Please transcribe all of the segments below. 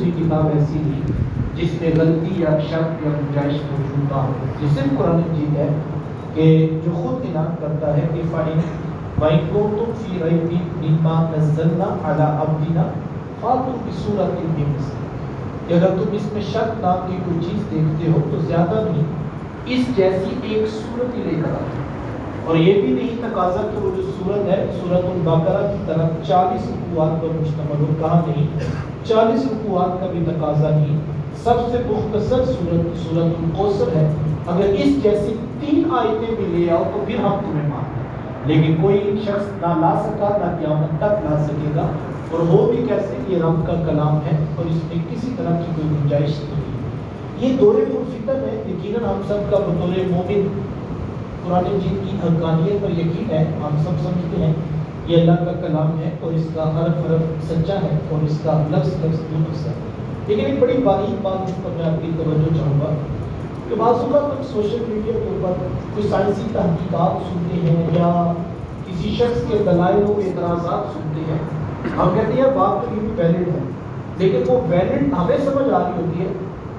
دوسری کتاب ایسی نہیں جس میں غلطی یا شک یا گنجائش موجود نہ ہو. یہ صرف قرآن مجید ہے کہ جو خود اعلان کرتا ہے کہ وَإِن كُنتُمْ فِي رَيْبٍ مِّمَّا نَزَّلْنَا عَلَىٰ عَبْدِنَا فَأْتُوا بِسُورَةٍ مِّن مِّثْلِهِ کہ اگر تم اس میں شک نام کی کوئی چیز دیکھتے ہو تو زیادہ نہیں اس جیسی ایک صورت ہی لے کر آؤ. اور یہ بھی نہیں تقاضا کہ وہ جو صورت ہے سورۃ البقرہ کی طرح 40 رکوعات پر مشتمل ہو. کہا نہیں, 40 رکوعات کا بھی تقاضا نہیں. سب سے مختصر صورت سورۃ الکوثر ہے. اگر اس جیسی 3 آیتیں بھی لے آؤ تو پھر ہم تمہیں مانیں. لیکن کوئی شخص نہ لا سکا نہ قیامت تک لا سکے گا. اور ہو بھی کیسے, یہ رب کا کلام ہے اور اس میں کسی طرح کی کوئی گنجائش نہیں. یہ دور پرفتن ہے. یقیناً ہم سب کا بطور مومن قرآن مجید کی حقانیت پر یقین ہے. ہم سب سمجھتے ہیں یہ اللہ کا کلام ہے اور اس کا حرف حرف سچا ہے اور اس کا لفظ لفظ درست ہے. لیکن ایک بڑی باریک بات جس پر میں آپ کی توجہ چاہوں گا کہ بعض اوقات ہم سوشل میڈیا کے اوپر کوئی سائنسی تحقیقات سنتے ہیں یا کسی شخص کے دلائل و اعتراضات سنتے ہیں. ہم کہتے ہیں بات تو یہ بھی ویلڈ ہے, لیکن وہ ویلڈ ہمیں سمجھ آ رہی ہوتی ہے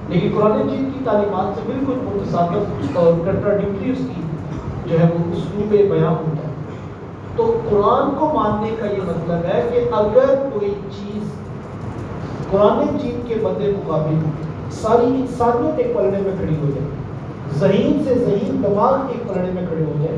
لیکن قرآن مجید کی تعلیمات سے بالکل متصادم اور کنٹراڈکٹری اس کی جو ہے وہ اسلوب بیان ہوتا ہے. تو قرآن کو ماننے کا یہ مطلب ہے کہ اگر کوئی چیز قرآن مجید کے مد مقابل ساری انسانیت ایک پلڑے میں کھڑی ہو جائے, ذہین سے ذہین دماغ ایک پلڑے میں کھڑے ہو جائے,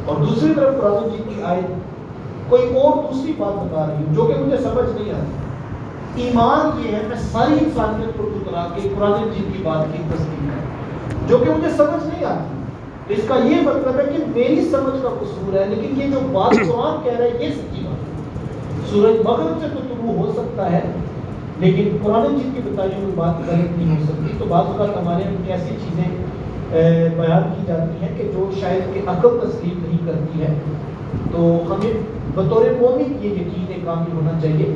اور دوسری طرف قرآن مجید کی آیت کوئی اور دوسری بات بتا رہی ہے جو کہ مجھے سمجھ نہیں آتی. ایمان یہ ہے میں ساری انسانیت کو ٹکرا کے قرآن مجید کی بات کی تصدیق ہے جو کہ مجھے سمجھ نہیں آتی. اس کا یہ مطلب ہے کہ میری سمجھ کا قصور ہے, لیکن یہ جو بات قرآن کہہ رہا ہے یہ سچی بات ہے. سورج مغرب سے تو طلوع ہو سکتا ہے لیکن قرآن مجید کی بتائی ہوئی بات غلط نہیں ہو سکتی. تو بعض اوقات ہمارے یہاں ایسی چیزیں بیان کی جاتی ہیں کہ جو شاید کہ عقل تسلیم نہیں کرتی ہے. تو ہمیں بطور مومن یہ یقین کامل ہونا چاہیے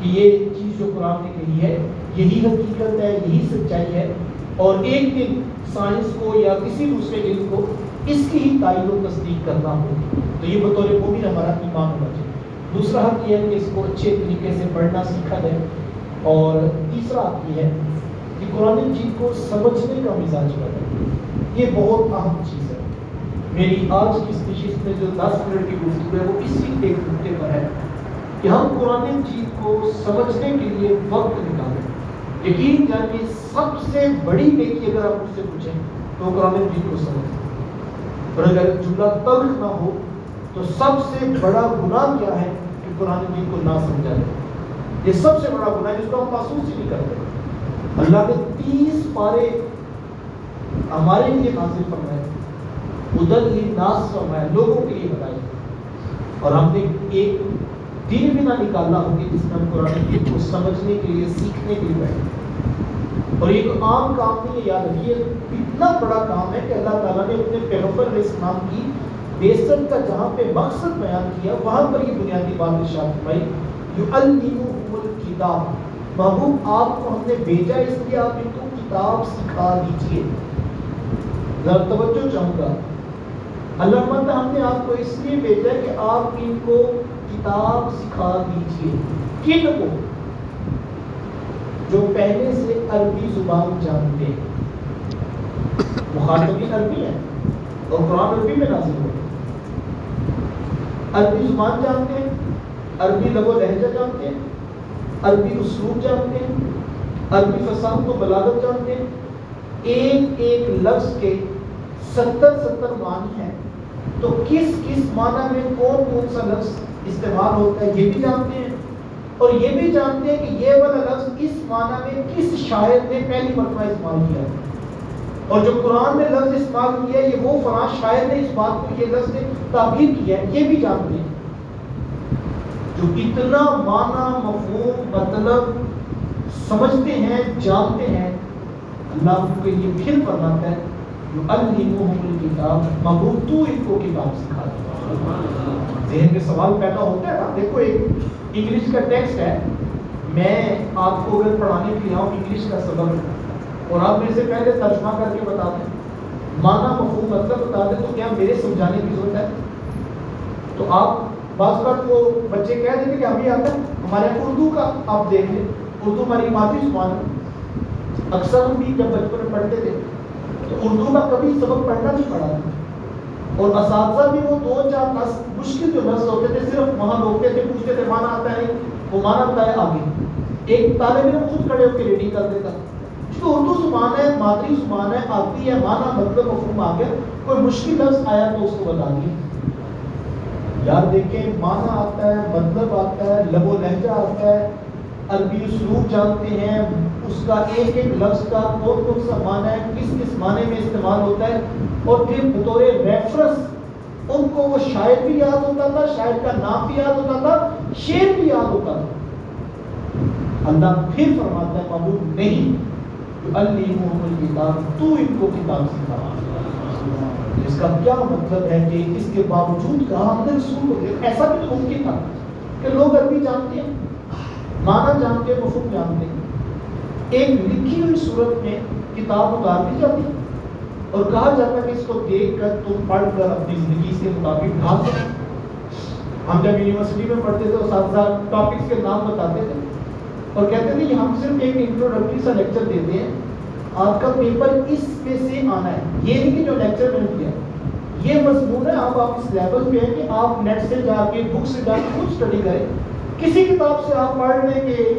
کہ یہ چیز جو قرآن نے کہی ہے یہی حقیقت ہے, یہی سچائی ہے, اور ایک دن سائنس کو یا کسی دوسرے علم کو اس کی ہی تائید و تصدیق کرنا ہوگی. تو یہ بطور مومن ہمارا ایمان ہونا چاہیے. دوسرا حق یہ ہے کہ اس کو اچھے طریقے سے پڑھنا سیکھا جائے, اور تیسرا حق یہ ہے کہ قرآن مجید کو سمجھنے کا مزاج پیدا ہے. یہ بہت اہم چیز ہے. میری آج کی اس نشست میں جو 10 منٹ کی گفتگو ہے وہ اسی ایک نقطے پر ہے کہ ہم قرآن مجید کو سمجھنے کے لیے وقت نکالیں. یقین جانیے سب سے بڑی نیکی اگر آپ مجھ سے پوچھیں تو قرآن مجید کو سمجھیں. اور اگر جملہ تلخ نہ ہو تو سب سے بڑا گناہ کیا ہے کہ قرآن مجید کو نہ سمجھا جائے. یہ سب سے بڑا گناہ ہے جس کو ہم محسوس ہی نہیں کرتے. اللہ نے 30 پارے ہمارے لیے نازل فرمائے, ہدی للناس فرمایا, لوگوں کے لیے بتائے, اور ہم نے ایک دن بھی نہ نکالنا ہوگی جس میں ہم قرآن مجید کو سمجھنے کے لیے سیکھنے کے لیے بیٹھے. اور یہ کوئی عام کام نہیں ہے, یاد رکھیے اتنا بڑا کام ہے کہ اللہ تعالیٰ نے اپنے پیغمبر علیہ السلام کی بعثت کا جہاں پہ مقصد بیان کیا وہاں پر یہ بنیادی بات ارشاد فرمائی یعلمہم الکتاب. محبوب آپ کو ہم نے بھیجا اس لیے آپ ان کو کتاب سکھا دیجیے. ذرا توجہ چاہوں گا, اللہ فرماتا ہم نے آپ کو اس لیے بھیجا کہ آپ ان کو کتاب سکھا دیجیے. کن کو؟ جو پہلے سے عربی زبان جانتے ہیں. مخاطبین عربی ہیں اور قرآن عربی میں نازل ہوا. عربی زبان جانتے ہیں, عربی لغت و لہجہ جانتے ہیں, عربی اسلوب جانتے ہیں, عربی فصاحت و بلاغت جانتے ہیں. ایک ایک لفظ کے 70 معنی ہیں. تو کس کس معنی میں کون سا لفظ استعمال ہوتا ہے یہ بھی جانتے ہیں, اور یہ بھی جانتے ہیں کہ یہ والا لفظ اس معنی میں کس شاعر نے پہلی مرتبہ استعمال کیا ہے, اور جو قرآن میں لفظ استعمال کیا ہے یہ وہ فلاں شاعر نے اس بات کو یہ لفظ نے تعبیر کیا ہے, یہ بھی جانتے ہیں. جو اتنا معنی مفہوم مطلب سمجھتے ہیں جانتے ہیں, اللہ ان کے لیے پھر فرماتا ہے یعلمہم الکتاب, محبوب تو ان کو کتاب سکھا دے. ذہن میں سوال پیدا ہوتا ہے نا. دیکھو ایک انگلش کا ٹیکسٹ ہے, میں آپ کو اگر پڑھانے کے لیے آؤں انگلش کا سبق اور آپ میرے سے پہلے ترجمہ کر کے بتا دیں, معنی مفہوم مطلب بتا دیں, تو کیا میرے سمجھانے کی ضرورت ہے؟ تو آپ بعض بار وہ بچے کہہ دیتے کہ ابھی آتا ہے ہمارے اردو کا آپ دیکھ لیں اردو ہماری مادری زبان ہے. اکثر ہم بھی جب بچپن میں پڑھتے تھے تو اردو کا کبھی سبق پڑھنا نہیں پڑا تھا, اور اساتذہ بھی وہ 2-4 مشکل جو لفظ ہوتے تھے صرف وہاں روکتے تھے, پوچھتے تھے مانا آتا ہے, وہ مانا بتایا آگے. ایک طالب علم خود کھڑے ہو کے ریڈنگ کر دیتا. جو اردو زبان ہے, مادری زبان ہے, آتی ہے, مانا مطلب مفہوم آ گیا, کوئی مشکل لفظ آیا تو اس کو بتا دیا. یار دیکھیں, مانا آتا ہے, مطلب آتا ہے, لب و لہجہ آتا ہے, عربی اسلوب جانتے ہیں, اس کا ایک ایک لفظ کا کون کون سا معنی ہے, کس کس معنی میں استعمال ہوتا ہے, اور پھر بطور ریفرنس ان کو وہ شاعر بھی یاد ہوتا تھا, شاعر کا نام بھی یاد ہوتا تھا, شعر بھی یاد ہوتا تھا. اللہ پھر فرماتا ہے محبوب نہیں, یعلمہم الکتاب, تو ان کو کتاب سکھا. اس کا کیا مطلب ہے کہ اس کے باوجود کہا ہم نے رسول کو, ایسا بھی تو ممکن تھا کہ لوگ عربی جانتے ہیں, معنی جانتے ہیں, مفہوم جانتے ہیں, ایک لکھی ہوئی صورت میں کتاب اتار دی جاتی اور کہا جاتا کہ اس کو دیکھ کر تم پڑھ کر اپنی زندگی کے مطابق ڈھال دو. ہم جب یونیورسٹی میں پڑھتے تھے اساتذہ ٹاپکس کے نام بتاتے تھے اور کہتے تھے کہ ہم صرف ایک انٹروڈکٹری سا لیکچر دیتے ہیں, آپ کا پیپر اس پہ سے آنا ہے. یہ نہیں کہ جو لیکچر میں نے دیا یہ مضمون ہے, آپ اس لیول پہ ہیں کہ آپ نیٹ سے جا کے, بک سے جا کے خود اسٹڈی کریں. کسی کتاب سے آپ پڑھ لیں کہ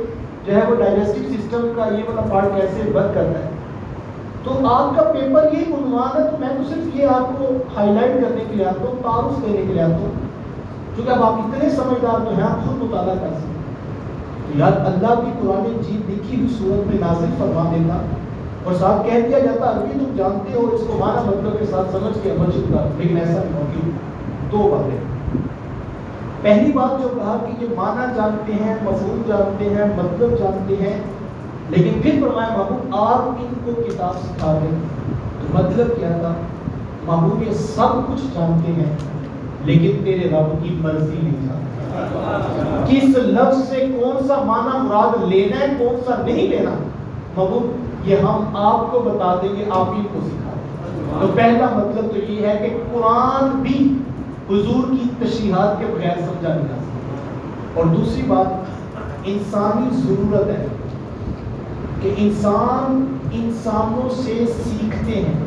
جو ہے وہ ڈائجسٹو سسٹم کا یہ والا پارٹ کیسے ورک کرتا ہے, تو آپ کا پیپر یہ عنوان ہے. تو میں تو صرف یہ آپ کو ہائی لائٹ کرنے کے لیے آتا ہوں, تعارف دینے کے لیے آتا ہوں, کیونکہ اب آپ اتنے سمجھدار تو ہیں, آپ خود مطالعہ کر سکتے. تو یار اللہ کی قرآن مجید لکھی ہوئی صورت میں نازل فرما دیتا اور ساتھ کہہ دیا جاتا عربی تم جانتے ہو, اس کو معنی مطلب کے ساتھ سمجھ کے عمل شروع کر. لیکن ایسا نہیں ہوگی. دو باتیں. پہلی بات جو کہا کہ یہ معنی جانتے ہیں, مفہوم جانتے ہیں, مطلب جانتے ہیں, لیکن پھر فرمایا محبوب آپ ان کو کتاب سکھا دیں. تو مطلب کیا تھا, محبوب یہ سب کچھ جانتے ہیں لیکن تیرے رب کی مرضی نہیں جانتے. کس لفظ سے کون سا معنی مراد لینا ہے, کون سا نہیں لینا, محبوب یہ ہم آپ کو بتا دیں گے, آپ ہی کو سکھا دیں. تو پہلا مطلب تو یہ ہے کہ قرآن بھی حضور کی تشریحات کے بغیر سمجھا نہیں جا سکتا. اور دوسری بات انسانی ضرورت ہے کہ انسان انسانوں سے سیکھتے ہیں.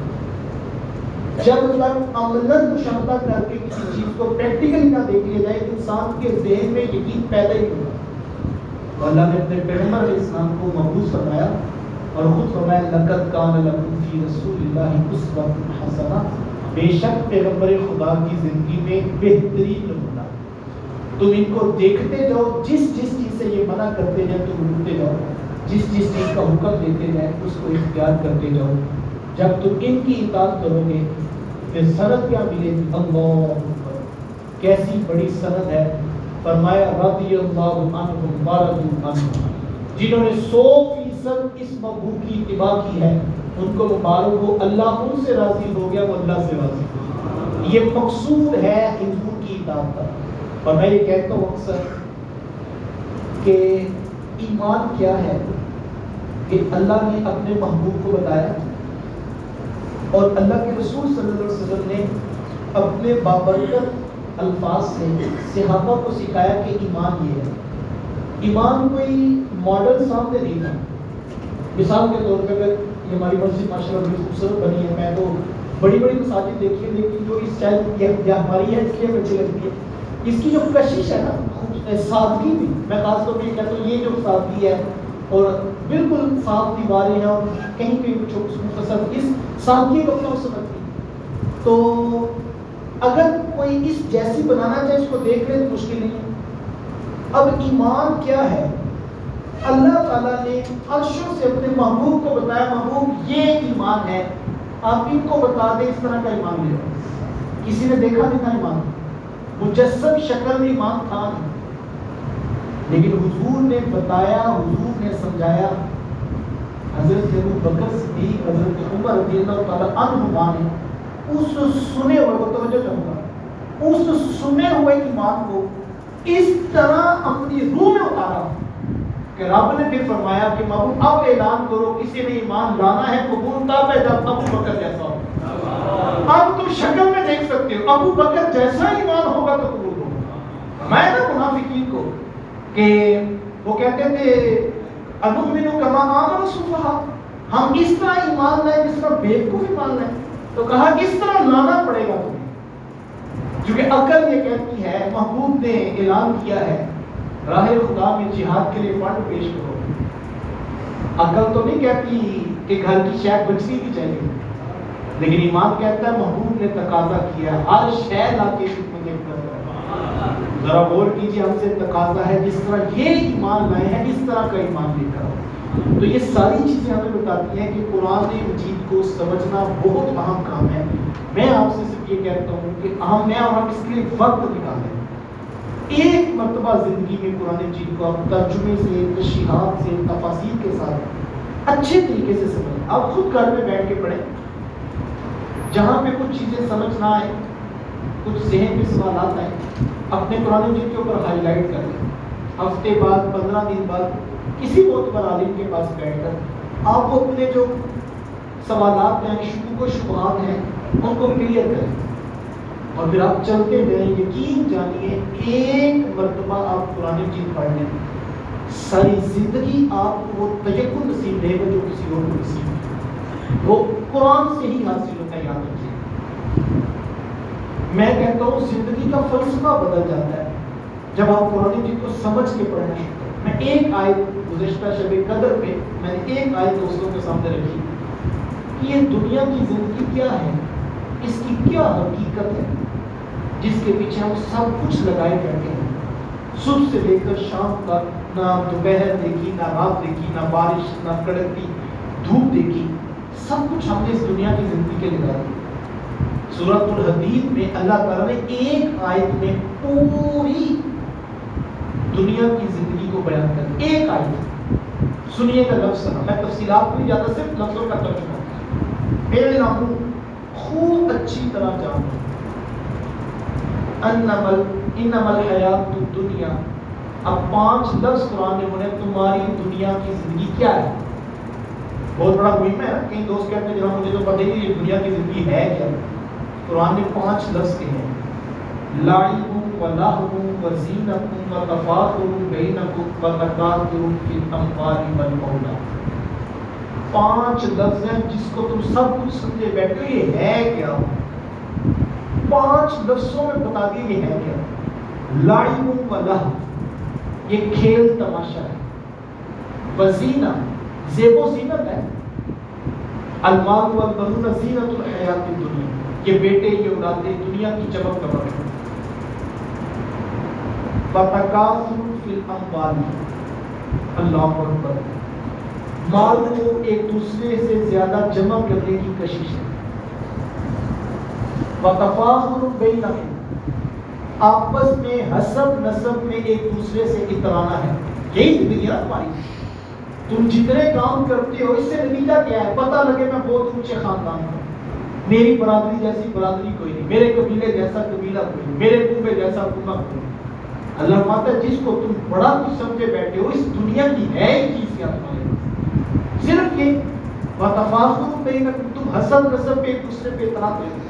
جب تک عملاً مشاہدہ کر کے کسی چیز کو پریکٹیکلی نہ دیکھ لیا جائے, انسان کے ذہن میں یقین پیدا ہی نہیں ہوگا. اللہ نے اپنے پیغمبر علیہ السلام کو مبعوث فرمایا اور خود فرمایا لقد کان لکم فی رسول اللہ اسوۃ حسنہ, بے شک پیغمبر خدا کی زندگی میں بہترین نمونہ. تم ان کو دیکھتے جاؤ, جس جس چیز سے یہ منع کرتے جائیں تم رکتے جاؤ, جس جس چیز کا حکم دیتے جائیں اس کو اختیار کرتے جاؤ. جب تم ان کی اطاعت کرو گے پھر سند کیا ملے گی, اللہ اکبر, کیسی بڑی سند ہے. فرمایا رضی اللہ عنہم ورضوا عنہ, جنہوں نے 100% اس محبوب کی اتباع کی ہے ان کو مبارک ہو, اللہ ان سے راضی ہو گیا, وہ اللہ سے راضی ہو. یہ مقصود ہے حضور کی اطاعت کا. اور میں یہ کہتا ہوں اکثر کہ ایمان کیا ہے, کہ اللہ نے اپنے محبوب کو بتایا اور اللہ کے رسول صلی اللہ علیہ وسلم نے اپنے بابرکت الفاظ سے صحابہ کو سکھایا کہ ایمان یہ ہے. ایمان کوئی ماڈل سامنے نہیں تھا. مثال کے طور پہ اگر یہ ہماری مسجد ماشاء اللہ بڑی خوبصورت بنی ہے, میں تو بڑی بڑی مساجد دیکھی ہے, لیکن جو اس شاید یہ ہماری ہے اس لیے اچھی لگتی ہے, اس کی جو کشش ہے نا, سادگی بھی, میں خاص طور پہ یہ کہتا ہوں یہ جو سادگی ہے اور بالکل صاف دیواریں ہیں اور کہیں پہ کچھ مختصر, اس سادگی کو اپنا سمجھتی. تو اگر کوئی اس جیسی بنانا چاہے اس کو دیکھ لے تو مشکل نہیں ہے. اب ایمان کیا ہے, اللہ تعالیٰ نے عرشوں سے اپنے محبوب کو بتایا محبوب یہ ایمان ہے, آپ ان کو بتا دیں اس طرح کا ایمان لے. کسی نے دیکھا نہیں تھا ایمان, مجسم شکل میں ایمان تھا نہیں, لیکن حضور نے بتایا, حضور نے سمجھایا. حضرت ابو بکر صدیق, حضرت عمر رضی اللہ تعالیٰ عنہما نے اس سنے ہوئے کو, توجہ چاہوں گا, اس سنے ہوئے ایمان کو اس طرح اپنی روح میں اتارا کہ رب نے پھر فرمایا کہ محبوب اب اعلان کرو کسی نے ایمان لانا ہے قبول تب ہے جب ابو بکر جیسا ہو. اب تم شکل میں دیکھ سکتے ہو, ابو بکر جیسا ایمان ہوگا تو قبول ہوگا. میں نا منافقین کو کہ وہ کہتے تھے انؤمن کما آمن السفہاء، ہم اس طرح ایمان لائیں جس طرح بیوقوف ایمان لائیں؟ تو کہا اس طرح لانا پڑے گا تمہیں، کیونکہ عقل یہ کہتی ہے، محبوب نے اعلان کیا ہے راہ خدا میں جہاد کے لیے فنڈ پیش کرو۔ عقل تو نہیں کہتی کہ گھر کی شے بچنی بھی چاہیے، لیکن ایمان کہتا ہے محبوب نے تقاضا کیا ہر شے لا کے مجھے کر۔ ذرا غور کیجیے، ہم سے تقاضا ہے جس طرح یہ ایمان لائے ہیں اس طرح کا ایمان لے کر آؤ۔ تو یہ ساری چیزیں ہمیں بتاتی ہیں کہ قرآن مجید کو سمجھنا بہت اہم کام ہے۔ میں آپ سے صرف یہ کہتا ہوں کہ میں اور ہم اس کے لیے وقت نکالیں، ایک مرتبہ زندگی میں قرآن مجید کو آپ ترجمے سے، تشریحات سے، تفاسیر کے ساتھ اچھے طریقے سے سمجھیں۔ آپ خود گھر میں بیٹھ کے پڑھیں، جہاں پہ کچھ چیزیں سمجھ نہ آئے، کچھ ذہن میں سوالات آئیں، اپنے قرآن مجید کے اوپر ہائی لائٹ کر لیں۔ ہفتے بعد، 15 دن بعد کسی معتبر عالم کے پاس بیٹھ کر آپ کو اپنے جو سوالات ہیں، شکوک و شبہات ہیں، ان کو کلیئر کریں، اور پھر آپ چلتے رہیں۔ یقین جانیے ایک مرتبہ آپ قرآن مجید پڑھ لیں، ساری زندگی آپ کو وہ تیقن نصیب رہے گا جو کسی اور کو نصیب نہیں۔ وہ قرآن سے ہی حاصل ہوتا ہے، یاد رکھیے۔ میں کہتا ہوں زندگی کا فلسفہ بدل جاتا ہے جب آپ قرآن مجید کو سمجھ کے پڑھنا شروع کریں۔ میں ایک آیت گزشتہ شب قدر پہ میں نے ایک آیت دوستوں کے سامنے رکھی کہ یہ دنیا کی زندگی کیا ہے، اس کی کیا حقیقت ہے جس کے پیچھے ہم سب کچھ لگائے بیٹھے ہیں، صبح سے لے کر شام تک، نہ دوپہر دیکھی، نہ رات دیکھی، نہ بارش، نہ کڑکتی دھوپ دیکھی، سب کچھ ہم نے اس دنیا کی زندگی کے لگا دیا۔ سورۃ الحدید میں اللہ تعالیٰ نے ایک آیت میں پوری دنیا کی زندگی کو بیان کر دیا، ایک آیت۔ سنیے گا لفظ سنا، میں تفصیلات کو نہیں جاتا، صرف لفظوں کا ترجمہ میرے ناموں خوب اچھی طرح جانو۔ انما الحیات الدنیا، اب 5 لفظ قرآن نے بولے تمہاری دنیا کی زندگی کیا ہے۔ بہت بڑا مہم ہے نا، کئی دوست کہتے ہیں جناب مجھے تو پتہ ہی نہیں دنیا کی زندگی ہے کیا۔ قرآن نے 5 لفظ کہے ہیں، لعب و لہو و زینت و تفاخر بینکم و تکاثر فی الاموال والاولاد۔ 5 لفظ ہیں جس کو تم سب کچھ سمجھے بیٹھے ہو، یہ ہے کیا؟ 5 لفظوں میں بتا دیا یہ ہے کیا۔ لعب و لہو، یہ کھیل تماشا ہے۔ وزینہ، زیب و زینت ہے۔ المال والبنون زینت الحیات الدنیا، یہ بیٹے، یہ اولادیں دنیا کی چمک دمک ہے۔ وتکاثر فی الاموال، اللہ اکبر، مال کو ایک دوسرے سے زیادہ جمع کرنے کی کوشش ہے۔ وتفاخر بینکم، آپس میں حسب نسب میں ایک دوسرے سے اترانا ہے۔ یہی زندگی ہے ہماری۔ تم جتنے کام کرتے ہو اس سے نتیجہ کیا ہے؟ پتہ لگے میں بہت اونچے خاندان کا، میری برادری جیسی برادری کوئی نہیں، میرے قبیلے جیسا قبیلہ کوئی نہیں، میرے کنبے جیسا کنبہ کوئی نہیں۔ اللہ فرماتا ہے جس کو تم بڑا کچھ سمجھے بیٹھے ہو، اس دنیا کی ہے ہی چیز کیا تمہارے پاس؟ صرف یہ وتفاخر بینکم، تم حسب نسب پہ ایک دوسرے پہ اتراتے ہو۔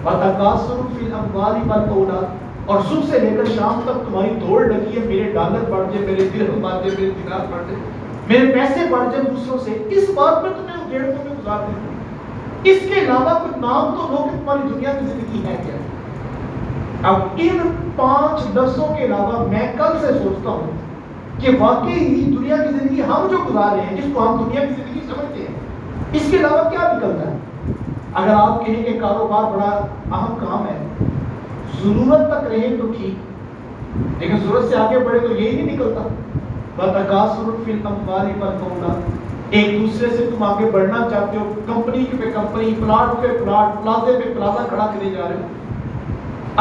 وتکاثر فی الاموال والاولاد، اور صبح سے لے کر شام تک تمہاری دوڑ لگی ہے، میرے ڈالر بڑھ جائے، میرے درہم بڑھ جائے، میرے دینار بڑھ جائے، میرے پیسے بڑھ جائے دوسروں سے، اس بات میں تمہیں اجیڑتوں میں گزار دیں۔ اس کے علاوہ کچھ نام تو لو کہ تمہاری دنیا کی زندگی ہے کیا۔ اب ان 5 لفظوں کے علاوہ میں کل سے سوچتا ہوں کہ واقعی ہی دنیا کی زندگی ہم جو گزار رہے ہیں، جس کو ہم دنیا کی زندگی سمجھتے ہیں، اس کے علاوہ کیا نکلتا ہے۔ اگر آپ کہیں کہ کاروبار بڑا اہم کام ہے، ضرورت تک رہے تو ٹھیک، لیکن ضرورت سے آگے بڑھے تو یہی نہیں نکلتا۔ وتکاثر فی الاموال والاولاد، ایک دوسرے سے تم آگے بڑھنا چاہتے ہو، کمپنی پہ کمپنی، پلاٹ پہ پلاٹ، پلازے پہ پلازا کھڑا کرے جا رہے ہو۔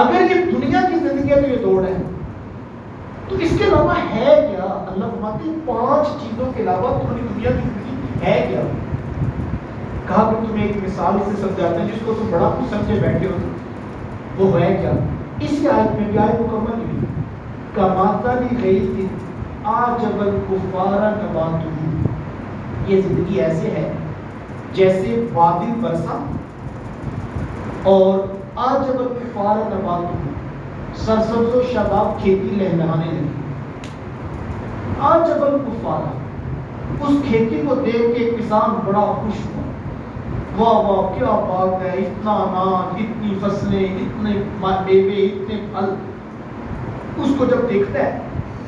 اگر یہ دنیا کی زندگی ہے تو یہ دوڑ ہے، تو اس کے علاوہ ہے کیا؟ اللہ فرماتے ہیں 5 چیزوں کے علاوہ تمہاری دنیا کی زندگی ہے کیا۔ کہا کہ تمہیں ایک مثال سے سمجھاتے ہیں جس کو تم بڑا کچھ سمجھے بیٹھے ہو، وہ ہے کیا۔ اس آیت میں بھی آیت مکمل ہوئی، کمثل غیث اعجب الکفار نباتہ، یہ زندگی ایسے ہے جیسے بادل برسا اور اعجب الکفار نباتہ، سرسبز و شاداب کھیتی لہلہانے لگی۔ اعجب الکفار، اس کھیتی کو دیکھ کے کسان بڑا خوش ہوا، واہ واہ کیا بات ہے، اتنا اناج، اتنی فصلیں، اتنے میوے، اتنے پھل. اس کو جب دیکھتا ہے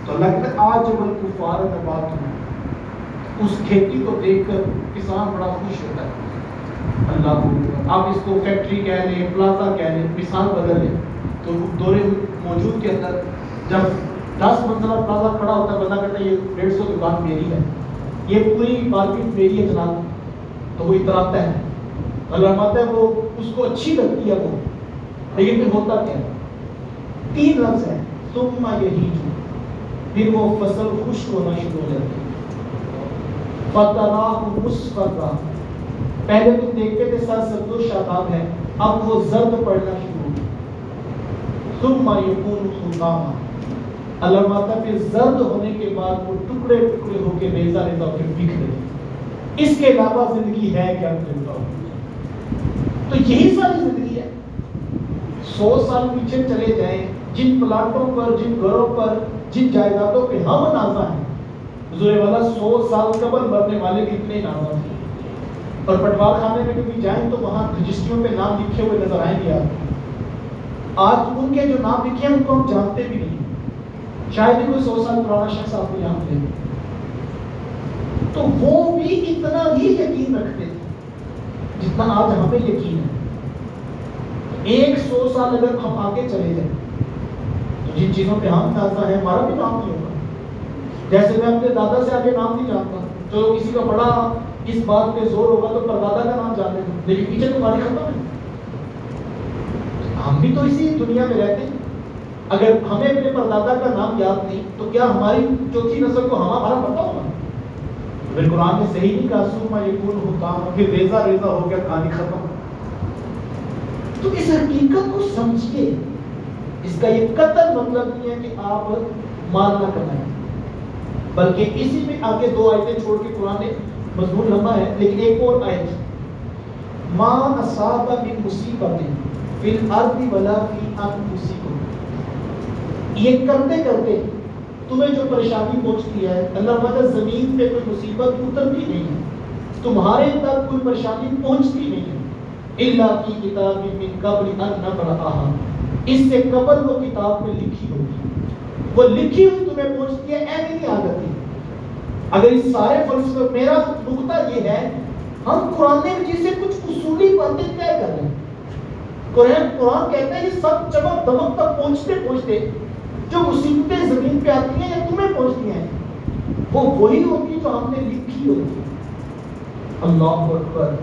تو لگتا ہے آج جب الکفار میں بات ہوئی. اس کھیتی کو دیکھ کر کسان بڑا خوش ہوتا ہے. اللہ کو آپ اس کو فیکٹری کہہ لیں، پلازا کہہ لیں، مثال بدل لیں. تو دور موجود کے اندر جب 10 منزلہ پلازا کھڑا ہوتا ہے، بندہ کہتا ہے یہ 150 دکان میری ہے، یہ پوری مارکیٹ میری ہے جناب. تو وہ اتراتا ہے، اللہ ماتا ہے وہ اس کو اچھی لگتی ہے وہ. لیکن پھر ہوتا کیا ہے؟ 3 لفظ ہے، ثم یہیج، پھر وہ فصل خشک ہونا شروع ہو جاتی ہے. فَتَرَاهُ مُصْفَرًّا، پہلے تم دیکھتے تھے سرسبز و شاداب ہے، اب وہ زرد پڑنا شروع ہو. ثُمَّ يَكُونُ حُطَامًا، اللہ ماتا پھر زرد ہونے کے بعد وہ ٹکڑے ٹکڑے ہو کے ریزہ ریزہ ہو کے بک رہے. اس کے علاوہ زندگی ہے کیا کرتا ہوں؟ تو یہی ساری زندگی ہے. 100 سال پیچھے چلے جائیں، جن پلاٹوں پر، جن گھروں پر، جن جائیدادوں پہ ہم نازا ہیں، حضور والا 100 سال قبل مرنے والے کتنے نازا تھے. اور پٹوار خانے میں کبھی جائیں تو وہاں رجسٹریوں پہ نام لکھے ہوئے نظر آئیں گے آپ. آج ان کے جو نام لکھے ہیں ان کو ہم جانتے بھی نہیں، شاید ہی کوئی 100 سال پرانا شخص آپ کو یہاں ملے. تو وہ بھی اتنا ہی یقین رکھتے تھے جتنا آج ہمیں یقین ہے. 100 سال اگر ہم آگے چلے جائیں تو جن چیزوں پہ ہم نازا ہے ہمارا بھی نام نہیں ہوگا. جیسے میں اپنے دادا سے آگے نام نہیں جانتا، جو کسی کا بڑا اس بات پہ زور ہوگا تو پردادا کا نام جانتے ہیں، لیکن پیچھے تمہاری ختم ہے. ہم بھی تو اسی دنیا میں رہتے ہیں. اگر ہمیں اپنے پردادا کا نام یاد نہیں تو کیا ہماری چوتھی نسل کو ہمارا پتہ ہوگا؟ پھر قرآن نے صحیح نہیں کہا ثم یکون حطاما، پھر ریزہ ریزہ ہو گیا، کہانی ختم. تو اس حقیقت کو سمجھیے. اس کا یہ قطعی مطلب نہیں ہے کہ آپ مال نہ کمائیں، بلکہ اسی میں آگے 2 آیتیں چھوڑ کے قرآن نے، مضمون لمبا ہے لیکن ایک اور آیت، ما اصاب من مصیبت فی الارض ولا فی انفسکم، یہ کرتے کرتے تمہیں جو پریشانی پہنچتی ہے، اللہ مدد زمین پہ کوئی مصیبت اترتی نہیں ہے، تمہارے تک کوئی پریشانی پہنچتی نہیں ہے، الا فی کتاب من قبل ان نبرأہا، اس سے قبل وہ کتاب میں لکھی ہوگی. وہ لکھی ہوئی تمہیں پہنچتی ہے، ایسی نہیں آتی. اگر اس سارے فلسفے، میرا نقطہ یہ ہے، ہم قرآن مجید سے کچھ اصولی باتیں طے کر رہے ہیں. قرآن کہتا ہے یہ سب چمک دمک تک پہنچتے پہنچتے جو مصیبتیں زمین پہ آتی ہیں یا تمہیں پہنچتی ہیں، وہ وہی ہوتی جو ہم نے لکھی ہوتی. اللہ اکبر.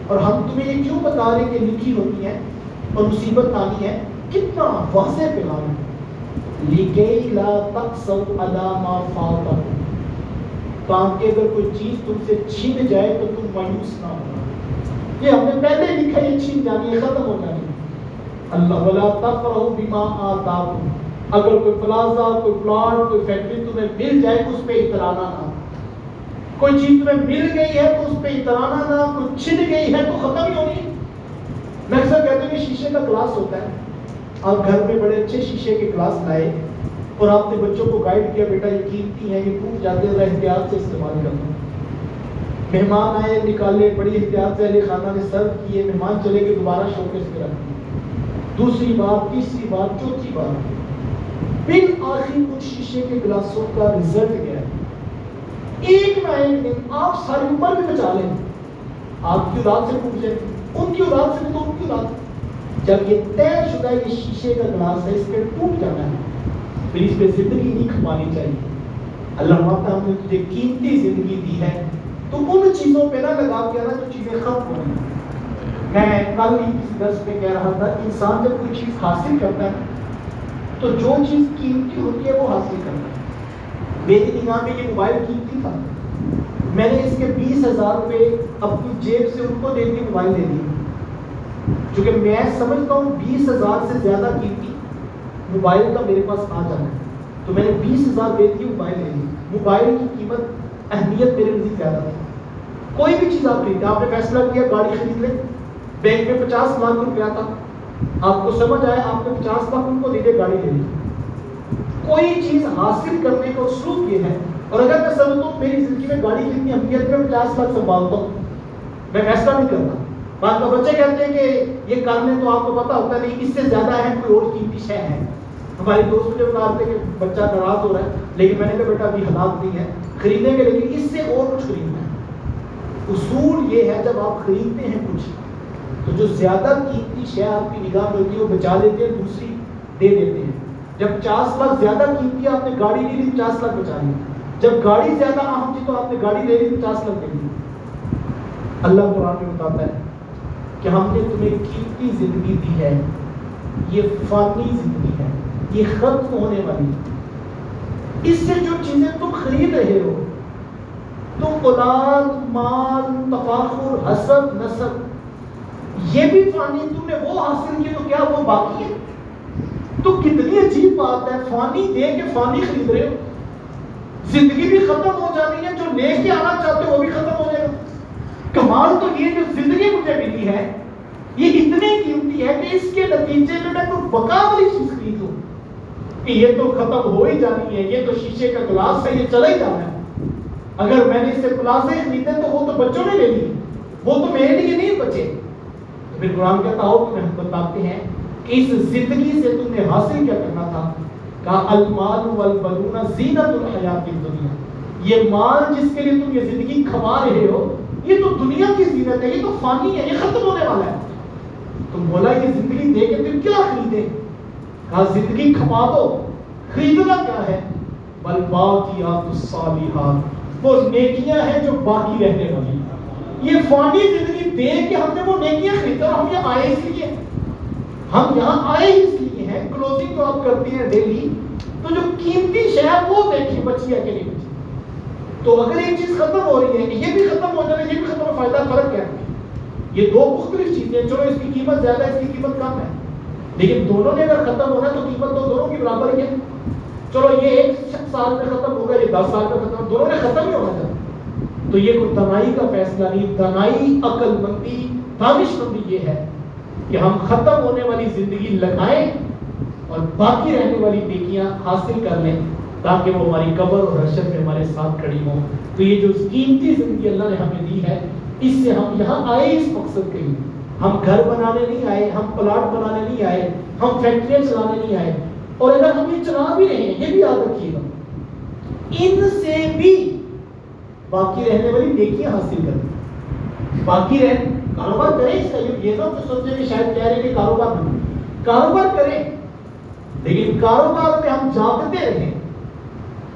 اور ہم تمہیں یہ کیوں بتا رہے کہ لکھی ہوتی ہیں اور مصیبت آنی ہے؟ کتنا واضح پیغام ہے. لِكَيْ لَا تَقْسَوْا عَلَىٰ مَا فَاتَكُمْ، تاکہ اگر کوئی چیز تم سے چھن جائے تو تم مایوس نہ ہونا. یہ ہم نے پہلے لکھا ہے، یہ چھن جانی ہے، ختم ہو جانی ہے. اللہ وَلَا تَفْرَحُوا بِمَا آتَاكُمْ، اگر کوئی پلازا، کوئی پلاٹ، کوئی فیکٹری تمہیں مل جائے اس پہ اترانا نہ. کوئی چیز تمہیں مل گئی ہے تو اس پہ اترانا نہ، کوئی چھن گئی ہے تو ختم ہی ہونی. میں اکثر کہتے ہیں کہ شیشے کا گلاس ہوتا ہے، آپ گھر میں بڑے اچھے شیشے کے گلاس لائے اور آپ نے بچوں کو گائیڈ کیا، بیٹا یہ قیمتی ہے، یہ ٹوٹ جاتے ہیں، احتیاط سے استعمال کرنا. مہمان آئے، نکالے، بڑی احتیاط سے اہل خانہ نے سرو کیے، مہمان چلے گئے، دوبارہ شوکیس میں رکھ دیے. دوسری بار، تیسری بار، چوتھی بار، بالآخر ان شیشے کے گلاسوں کا رزلٹ کیا ہے؟ ایک نہ ایک دن آپ ساری عمر بھی بچا لیں، آپ کی اولاد سے ٹوٹ جائے، ان کی اولاد سے بھی تو ان کی اولاد. جب یہ طے شدہ یہ شیشے کا گلاس ہے، اس پہ ٹوٹ جانا ہے، پھر اس پہ زندگی نہیں کھپانی چاہیے. اللہ تعالیٰ نے تجھے قیمتی زندگی دی ہے تو ان چیزوں پہ نہ لگا کے نا جو چیزیں ختم ہو رہی ہیں. میں کل ہی کسی درس پہ کہہ رہا تھا، انسان جب کوئی چیز حاصل کرتا ہے تو جو چیز قیمتی ہوتی ہے وہ حاصل کرتا ہے. میری نگاہ میں یہ موبائل قیمتی تھا، میں نے اس کے 20,000 روپے اپنی جیب سے ان کو دے دی، موبائل دے دی، چونکہ میں سمجھتا ہوں 20,000 سے زیادہ قیمتی موبائل کا میرے پاس آ جانا ہے، تو میں نے 20,000 دے دی، موبائل لے لی. موبائل کی قیمت، اہمیت میرے نزدیک زیادہ تھی. کوئی بھی چیز آپ خریدیں، آپ نے فیصلہ کیا گاڑی خرید لیں، بینک میں 50 لاکھ روپیہ تھا، آپ کو سمجھ آیا، آپ نے 50 لاکھ ان کو دے دے، گاڑی لے لی. کوئی چیز حاصل کرنے کا اسلوب یہ ہے اور اگر میں سمجھتا ہوں میری زندگی میں گاڑی کتنی اہمیت میں 50 لاکھ سنبھالتا ہوں، میں فیصلہ نہیں کرتا. بعض کا بچے کہتے ہیں کہ یہ کام میں تو آپ کو پتا ہوتا نہیں اس سے زیادہ ہے کوئی اور قیمتی شے ہے. ہمارے دوست مجھے بتاتے ہیں کہ بچہ ناراض ہو رہا ہے، لیکن میں نے کہا بیٹا ابھی حالات نہیں ہے خریدیں گے، لیکن اس سے اور کچھ خریدنا ہے. اصول یہ ہے جب آپ خریدتے ہیں کچھ تو جو زیادہ قیمتی شے آپ کی نگاہ میں ہوتی ہے وہ بچا لیتے ہیں، دوسری دے دیتے ہیں. جب 50 لاکھ زیادہ قیمتی آپ نے گاڑی لی 50 لاکھ بچا لی. جب گاڑی زیادہ اہم تھی تو آپ نے گاڑی لے لی 50 لاکھ دے دی. اللہ قرآن میں بتاتا ہے کہ ہم نے تمہیں قیمتی زندگی دی ہے، یہ فانی زندگی ہے، یہ ختم ہونے والی ہے. اس سے جو چیزیں تم خرید رہے ہو، تم اولاد، مال، تفاخر، حسب، نسب، یہ بھی فانی. تم نے وہ حاصل کیا تو کیا وہ باقی ہے؟ تو کتنی عجیب بات ہے، فانی دے کے فانی خرید رہے ہو. زندگی بھی ختم ہو جانی ہے، جو لے کے آنا چاہتے ہو وہ بھی ختم ہو جائے گا. کمال تو یہ جو زندگی مجھے ملی ہے یہ اتنی قیمتی ہے کہ اس کے نتیجے میں میں کوئی بقا والی چیز خریدوں کہ یہ تو ختم ہو ہی جانی ہے، یہ تو شیشے کا گلاس ہے، یہ چلا ہی جانا ہے. اگر میں نے اس سے گلاسے خریدے تو وہ تو بچوں نے لے لی، وہ تو میرے لیے نہیں بچے. پھر قرآن کہتا ہو کہ ہم بتاتے ہیں کہ اس زندگی سے تم نے حاصل کیا کرنا تھا. کہا المال والبنون زینت الحیات الدنیا، یہ مال جس کے لیے تم یہ زندگی کھوا رہے ہو یہ تو دنیا کی زینت ہے، یہ تو فانی ہے، یہ ختم ہونے والا ہے. تم بولا یہ زندگی دے کے تم کیا خریدے؟ کہا زندگی کھپا دو، خریدنا کیا ہے؟ والباقیات الصالحات، وہ نیکیاں ہیں جو باقی رہنے والی. یہ فانی زندگی دے کے ہم نے وہ نیکیاں خریدا. اور ہم یہاں آئے اس لیے، ہم یہاں آئے اس لیے ہیں. کلوزنگ تو آپ کرتی ہیں ڈیلی، تو جو قیمتی شے ہے وہ دیکھیں بچی ہے کہ نہیں بچی. تو اگر ایک چیز ختم ہو رہی ہے یہ بھی ختم ہو جائے، یہ بھی ختم ہو، فائدہ فرق کیا ہے؟ یہ دو مختلف چیزیں. چلو اس کی قیمت زیادہ ہے، اس کی قیمت کم ہے، لیکن دونوں نے اگر ختم ہونا تو قیمت تو دونوں کی برابر ہی ہے. چلو یہ 1 سال میں ختم ہوگا، یہ 10 سال میں ختم، دونوں نے ختم ہی ہونا چاہتا. تو یہ کوئی دانائی کا فیصلہ نہیں. دانائی، عقل مندی، دانش مندی یہ ہے کہ ہم ختم ہونے والی زندگی لگائیں اور باقی رہنے والی نیکیاں حاصل کر لیں تاکہ وہ ہماری قبر اور حشر میں ہمارے ساتھ کھڑی ہوں. تو یہ جو قیمتی زندگی اللہ نے ہمیں دی ہے، اس سے ہم یہاں آئے اس مقصد کے لیے. ہم گھر بنانے نہیں آئے، ہم پلاٹ بنانے نہیں آئے، ہم فیکٹریاں چلانے نہیں آئے. اور اگر ہم یہ چلا بھی رہے ہیں یہ بھی یاد رکھیے گا، ان سے بھی باقی رہنے والی نیکیاں حاصل کریں. باقی رہ کاروبار کریں اس کا، یہ تو سوچیں کہ شاید کہہ رہے کہ کاروبار کریں، لیکن کاروبار میں ہم جانتے رہیں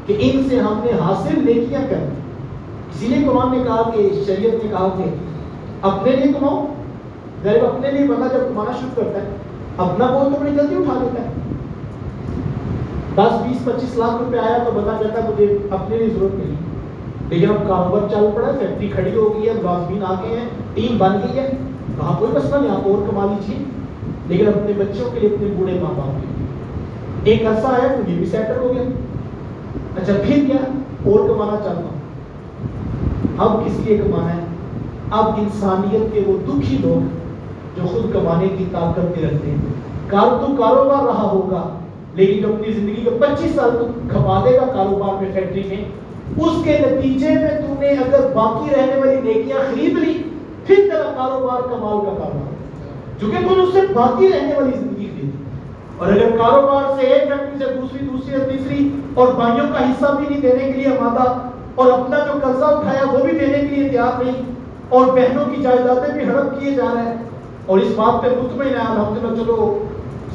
کہ ان سے ہم نے حاصل نیکیاں کریں. اسی لیے قرآن نے کہا کہ شریعت نے کہا کہ اپنے لیے کماؤ. غریب اپنے لیے بندہ جب کمانا شروع کرتا ہے اپنا بول تو بڑی جلدی اٹھا لیتا ہے. 10 20 25 لاکھ روپے آیا تو بندہ کہتا ہے مجھے اپنے لیے ضرورت نہیں. لیکن اب کاروبار چل پڑا ہے، فیکٹری کھڑی ہو گئی ہے، ملازمین آ گئے ہیں، ٹیم بن گئی ہے، کہاں کوئی مسئلہ نہیں، آپ اور کما لیجیے. لیکن اپنے بچوں کے لیے، اپنے بوڑھے ماں باپ کے لیے ایک عرصہ آیا تو یہ بھی سیٹل ہو گیا. اچھا پھر کیا اور کمانا چاہتا ہوں. اب کس لیے کمانا ہے؟ اب انسانیت کے وہ دکھی لوگ جو خود کمانے کی طاقت نہیں رکھتے ہیں. کاروبار رہا ہوگا لیکن جو اپنی زندگی کے 25 سال تو کھپا دے گا کاروبار میں، فیکٹری میں، اس کے نتیجے میں تم نے اگر باقی رہنے والی نیکیاں خرید لی پھر تیرا کاروبار کمال کا کاروبار، چونکہ تم نے اس سے باقی رہنے والی زندگی خریدی. اور اگر کاروبار سے ایک فیکٹری سے دوسری اور تیسری، اور بھائیوں کا حصہ بھی نہیں دینے کے لیے آمادہ، اور اپنا جو قرضہ اٹھایا وہ بھی دینے کے لیے تیار نہیں، اور بہنوں کی جائیدادیں بھی ہڑپ کیے جا رہے ہیں، اور اس بات پہ مطمئن ہے الحمدللہ چلو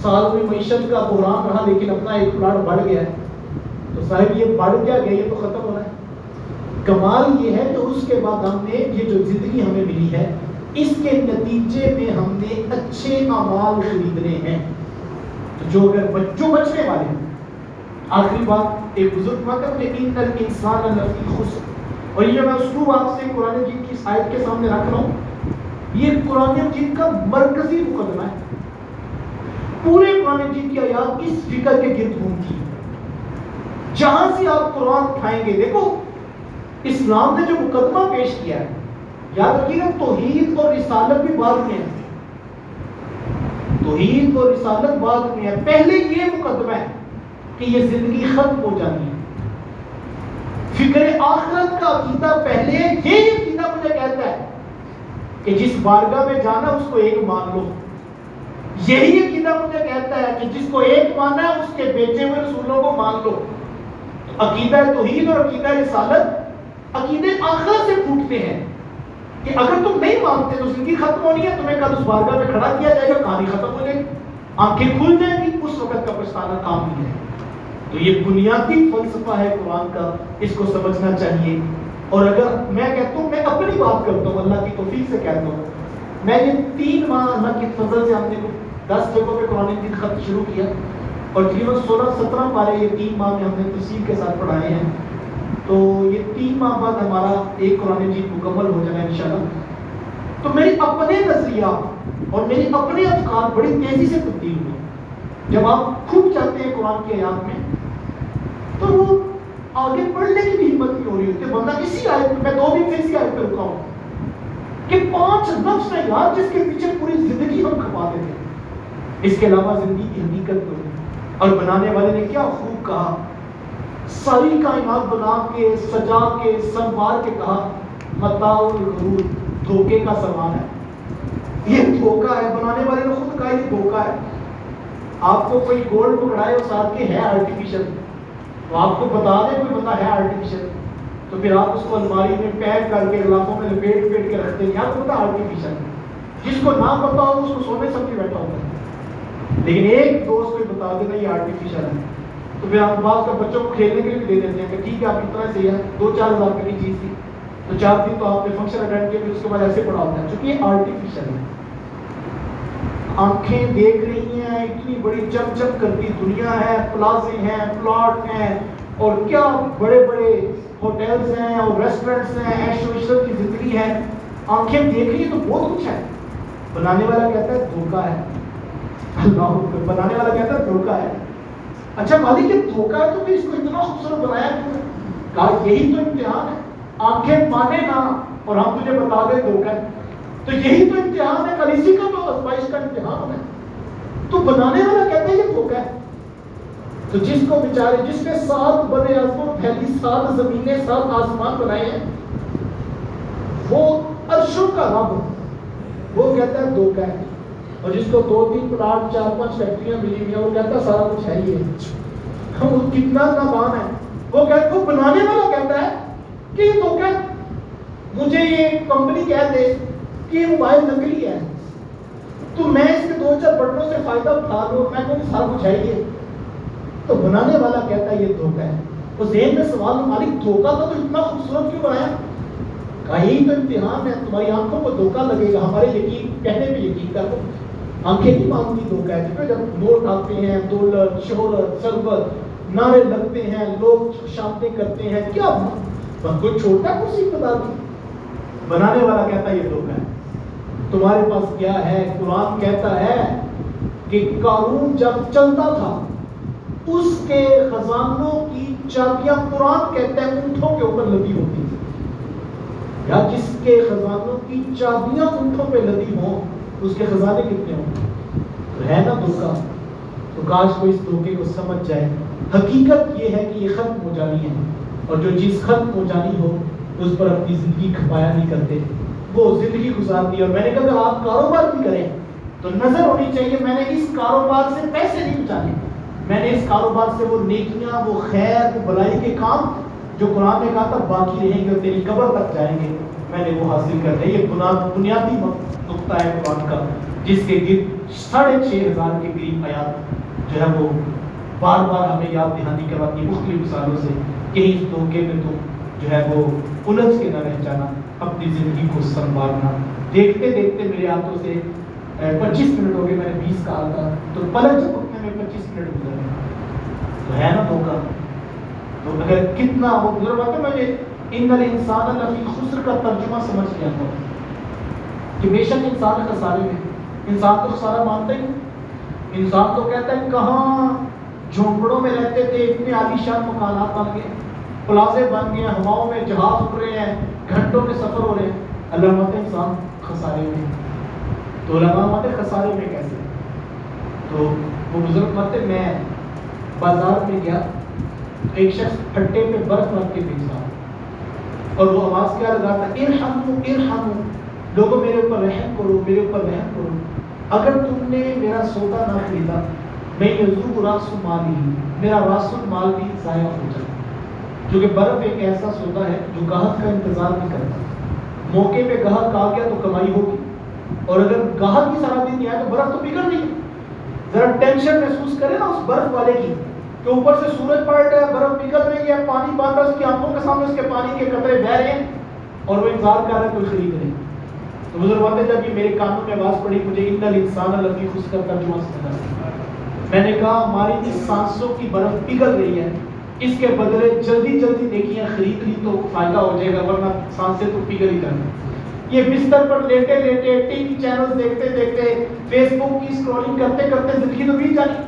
سال میں معیشت کا بحران رہا لیکن اپنا ایک پلاٹ بڑھ گیا ہے. تو صاحب یہ بڑھ کیا گیا، یہ تو ختم ہونا ہے. کمال یہ ہے کہ اس کے بعد ہم نے یہ جو زندگی ہمیں ملی ہے اس کے نتیجے میں ہم نے اچھے اعمال خریدنے ہیں جو بچنے والے ہیں. آخری بات، ایک بزرگ مطلب ان الانسان لفی خسر، اور یہ میں اسلوب آپ سے قرآن مجید کی آیت کے سامنے رکھ رہا ہوں. یہ قرآن مجید کا مرکزی مقدمہ ہے. پورے قرآن مجید کی آیات اس فکر کے گرد گھومتی ہے. جہاں سے آپ قرآن اٹھائیں گے، دیکھو اسلام نے جو مقدمہ پیش کیا ہے، یاد رکھیے توحید اور رسالت بھی بعد میں ہے. توحید اور رسالت بعد میں ہے. پہلے یہ مقدمہ ہے کہ یہ زندگی ختم ہو جانی ہے، فکر آخرت کا عقیدہ پہلے یہ عقیدہ مجھے کہتا ہے کہ جس بارگاہ میں جانا اس کو ایک مان لو. یہی عقیدہ مجھے کہتا ہے کہ جس کو ایک ماننا ہے اس کے بھیجے ہوئے رسولوں کو مان لو. عقیدہ توحید اور عقیدہ رسالت عقیدے آخرت سے پھوٹتے ہیں کہ اگر تم نہیں مانتے تو زندگی ختم ہونی ہے, تمہیں کل اس بارگاہ میں کھڑا کیا جائے گا, کہانی ختم ہو جائے گی, آنکھیں کھل جائیں گی, اس وقت کا پچھتانا کام نہیں ہے. تو یہ بنیادی فلسفہ ہے قرآن کا, اس کو سمجھنا چاہیے. اور اگر میں کہتا ہوں, میں اپنی بات کرتا ہوں, اللہ کی توفیق سے کہتا ہوں, میں یہ 3 ماہ اللہ کی فضل سے ہم نے 10 جگہوں پہ قرآن مجید خط شروع کیا اور تقریباً 16-17 پارے یہ 3 ماہ میں ہم نے تفصیل کے ساتھ پڑھائے ہیں. تو یہ 3 ماہ بعد ہمارا ایک قرآن مجید مکمل ہو جائے گا انشاءاللہ. تو میرے اپنے نظریات اور میرے اپنے افکار بڑی تیزی سے تبدیل ہوئے. جب آپ خود چاہتے ہیں قرآن کی آیات میں تو وہ آگے پڑھنے کی بھی ہمت نہیں ہو رہی ہوتی. بندہ اسی آیت میں 2 دن سے اسی آیت پہ رکا ہوں کہ 5 لفظ ہیں یار جس کے پیچھے پوری زندگی ہم کھپا دیتے ہیں. اس کے علاوہ زندگی کی حقیقت کو, اور بنانے والے نے کیا خوب کہا, ساری کائنات بنا کے سجا کے سنوار کے کہا متاع الغرور, دھوکے کا سامان ہے. یہ دھوکا ہے, بنانے والے نے خود کہا یہ دھوکا ہے. آپ کو کوئی گولڈ پکڑائے اور ساتھ کے ہے آرٹیفیشل, تو آپ کو بتا دے کوئی بندہ ہے آرٹیفیشل, تو پھر آپ اس کو الماری میں پیک کر کے غلافوں میں لپیٹ کے رکھتے ہیں, آپ کو پتا آرٹیفیشل. جس کو نہ پتا ہو اس کو سونے سمجھ بیٹھا ہوتا ہے, لیکن ایک دوست کو بتا دینا یہ آرٹیفیشل ہے, تو پھر آپ بعض کا بچوں کو کھیلنے کے لیے بھی دے دیتے ہیں کہ ٹھیک ہے آپ اتنا سے ہے, 2-4 ہزار روپے کی چیز تھی تو 4 دن تو آپ نے فنکشن اٹینڈ کیا, پھر اس کے بعد ایسے پڑا ہوتا ہے, چونکہ یہ آرٹیفیشل ہے. آنکھیں دیکھ رہی ہیں اتنی بڑی چم کرتی دنیا ہے, پلازے ہیں, پلاٹ ہیں, اور کیا بڑے بڑے ہوٹلز ہیں اور ریسٹورنٹس ہیں, عیش و عشرت کی زندگی ہے. آنکھیں دیکھ رہی ہیں تو بہت کچھ ہے. بنانے والا کہتا ہے دھوکا ہے. اللہ بنانے والا کہتا ہے دھوکا ہے. اچھا مالک یہ دھوکا ہے تو پھر اس کو اتنا خوبصورت بنایا کیوں؟ کہا یہی تو امتحان ہے, آنکھیں مانے نہ اور ہم تجھے بتا دیں دھوکا ہے, تو یہی تو امتحان ہے, کل اسی کا تو آزمائش کا امتحان ہے. تو بنانے والا کہتا ہے یہ دھوکا ہے. تو جس کو بیچارے جس نے 7 بر اعظم پھیلی 7 زمینیں 7 آسمان بنائے ہیں, وہ عرشوں کا رب, وہ کہتا ہے دھوکا ہے. اور جس کو 2-3 پلاٹ 4-5 فیکٹریاں ملی ہوئی ہیں وہ کہتا ہے سارا کچھ ہے ہی ہے, وہ کتنا نادان ہے. وہ کہتا ہے بنانے والا کہتا ہے کہ یہ دھوکا ہے. مجھے یہ کمپنی کہہ دے کہ یہ موبائل نکلی ہے تو میں اس کے 2-4 بٹنوں سے فائدہ اٹھا لوں, میں کو سارا کچھ ہے ہی ہے. تو بنانے والا کہتا ہے یہ دھوکا ہے. وہ ذہن میں سوال, مالک دھوکا تھا تو اتنا خوبصورت کیوں بنایا؟ کہا یہی تو امتحان ہے, تمہاری آنکھوں کو دھوکا لگے گا, ہمارے یقین کہنے پہ یقین کر لو. آنکھیں نہیں مانگتی دھوکا ہے. جب نوٹ آتے ہیں, دولت, شہرت, ثروت, نعرے لگتے ہیں, لوگ شامتیں کرتے ہیں, کیا کوئی چھوٹا کرسی بتا دی. بنانے والا کہتا ہے یہ دھوکا ہے. تمہارے پاس کیا ہے؟ قرآن کہتا ہے کہ قارون جب چلتا تھا اس کے خزانوں کی چابیاں, قرآن کہتا ہے اونٹوں کے اوپر لدی ہوتی تھی. یا جس کے خزانوں کی چابیاں اونٹوں پہ لدی ہوں اس کے خزانے کتنے ہوں؟ تو ہے نا دھوکا. تو کاش کوئی اس دھوکے کو سمجھ جائے. حقیقت یہ ہے کہ یہ ختم ہو جانی ہے, اور جو چیز ختم ہو جانی ہو اس پر اپنی زندگی کھپایا نہیں کرتے, وہ زندگی گزارتی ہے. اور میں نے کہا اگر آپ کاروبار بھی کریں تو نظر ہونی چاہیے میں نے اس کاروبار سے پیسے نہیں بچانے, میں نے اس کاروبار سے وہ نیکیاں, وہ خیر, وہ بھلائی کے کام جو قرآن نے کہا تھا باقی رہیں گے اور تیری قبر تک جائیں گے, میں نے وہ حاصل کر لیا. یہ بنیادی نقطہ ہے قرآن کا, جس کے گرد 6,500 کے قریب آیات جو ہے وہ بار بار ہمیں یاد دہانی کرواتی مختلف مثالوں سے کہ اس دھوکے میں تو جو ہے وہ الجھ کے نہ رہ جانا, اپنی زندگی کو سنوارنا. دیکھتے دیکھتے میرے ہاتھوں سے 25 منٹ ہو گئے, میں نے 20 کہا تھا, تو پلک جھپکنے میں 25 منٹ گزر گئے. تو ہے نا دھوکا. تو اگر کتنا وہ گزر ہوا تھا, مجھے ان الانسان لفی خسر کا ترجمہ سمجھ گیا تھا کہ بے شک انسان خسارے میں. انسان تو خسارہ مانتا ہی. انسان تو کہتا ہے کہاں جھونپڑوں میں رہتے تھے, اتنے عالیشان مکانات بن گئے, پلازے بن گئے, ہواؤں میں جہاز اڑ رہے ہیں, گھنٹوں میں سفر ہو رہے ہیں. اللہ مت انسان خسارے میں. تو علماء مت خسارے میں کیسے؟ تو وہ بزرگ مت, میں بازار میں گیا, ایک شخص پھٹے پہ برف رکھ کے بیچ رہا, اور وہ آواز کیا لگاتا ہے؟ ارحموا ارحموا، لوگوں میرے اوپر رحم کرو، میرے اوپر رحم کرو۔ اگر تم نے میرا سودا نہ خریدا، میں یذوب راس مالی، میرا راس المال بھی ضائع ہو جائے، کیونکہ برف ایک ایسا سودا ہے جو گاہک کا انتظار نہیں کرتا۔ موقع پہ گاہک آ گیا تو کمائی ہوگی، اور اگر گاہک کی سارا دن نہیں آیا تو برف تو پگھل نہیں ہے۔ ذرا ٹینشن محسوس کرے نا اس برف والے کی کہ اوپر سے سورج پڑ رہا ہے، برف پگھل رہی ہے، پانی بند ہے اس کی آنکھوں کے سامنے، اس کے پانی کے قطرے بہہ رہے ہیں اور وہ انتظار کر رہا ہے کوئی خرید نہیں۔ تو بزرگوں نے جب یہ میرے کانوں میں آواز پڑی، مجھے ان الانسان لفی خسر کا ترجمہ سمجھا۔ میں نے کہا ہماری اس سانسوں کی برف پگھل رہی ہے، اس کے بدلے جلدی جلدی نیکیاں خرید لی تو فائدہ ہو جائے گا، ورنہ سانسیں تو پگھل ہی جائیں۔ یہ بستر پر لیٹے لیٹے ٹی وی چینل دیکھتے دیکھتے فیس بک کی اسکرولنگ کرتے کرتے زندگی تو بیت جانی،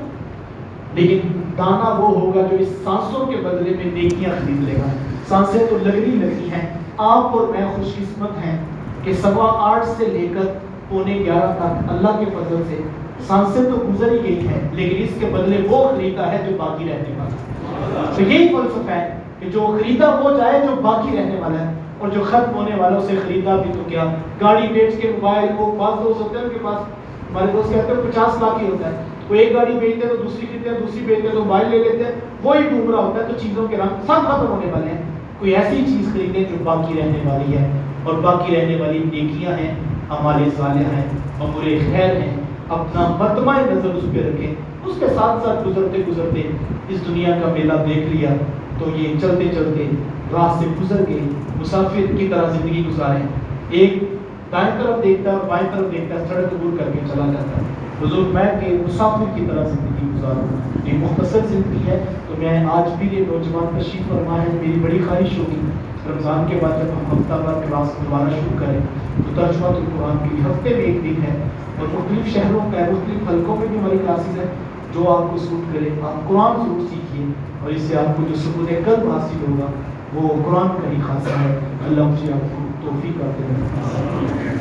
لیکن دانا وہ ہوگا جو اس سانسوں کے بدلے میں نیکیاں خرید لے گا۔ سانسیں تو لگنی لگنی ہیں۔ آپ اور میں خوش قسمت ہیں کہ 8:15 سے لے کر 11:45 تک اللہ کے فضل سے سانسیں تو گزر ہی گئی ہیں، لیکن اس کے بدلے وہ خریدا ہے جو باقی رہنے والا۔ تو یہی فلسفہ ہے کہ جو خریدا وہ جائے جو باقی رہنے والا ہے، اور جو ختم ہونے والوں سے خریدا بھی تو کیا۔ گاڑی بیچ کے موبائل، وہ بعض دوست ہوتے ہیں ان کے پاس، ہمارے دوست کہتے ہیں 50 لاکھ ہی ہوتا ہے، وہ ایک گاڑی بیچتے ہیں تو دوسری خریدتے ہیں، دوسری بیچتے ہیں تو موبائل لے لیتے ہیں، وہی گھوم رہا ہوتا ہے۔ تو چیزوں کے رنگ سب ختم ہونے والے ہیں، کوئی ایسی چیز خریدیں جو باقی رہنے والی ہے، اور باقی رہنے والی نیکیاں ہیں، اعمال صالحہ ہیں، امور خیر ہیں۔ اپنا مطمع نظر اس پہ رکھیں، اس کے ساتھ ساتھ گزرتے گزرتے اس دنیا کا میلہ دیکھ لیا تو یہ چلتے چلتے راہ سے گزر گئے، مسافر کی طرح زندگی گزاریں۔ ایک دائیں طرف دیکھتا ہے اور بائیں طرف دیکھتا ہے، سڑک عبور کر کے چلا جاتا ہے۔ بزرگ میں کہ مسافر کی طرح زندگی گزاروں، یہ مختصر زندگی ہے۔ تو میں آج بھی یہ نوجوان تشریف فرما ہے، میری بڑی خواہش ہوگی رمضان کے بعد جب ہم ہفتہ بار کلاس دوبارہ شروع کریں تو ترجمہ القرآن کی ہفتے میں ایک دن ہے، اور مختلف شہروں کا ہے، مختلف حلقوں میں بھی ہماری کلاسز ہیں، جو آپ کو سوٹ کرے۔ آپ قرآن ضرور سیکھیے، اور اس سے آپ کو جو سکون قلب حاصل ہوگا وہ قرآن کا ہی خاصہ ہے۔ اللہ مجھے آپ کو توفیق عطا فرمائے۔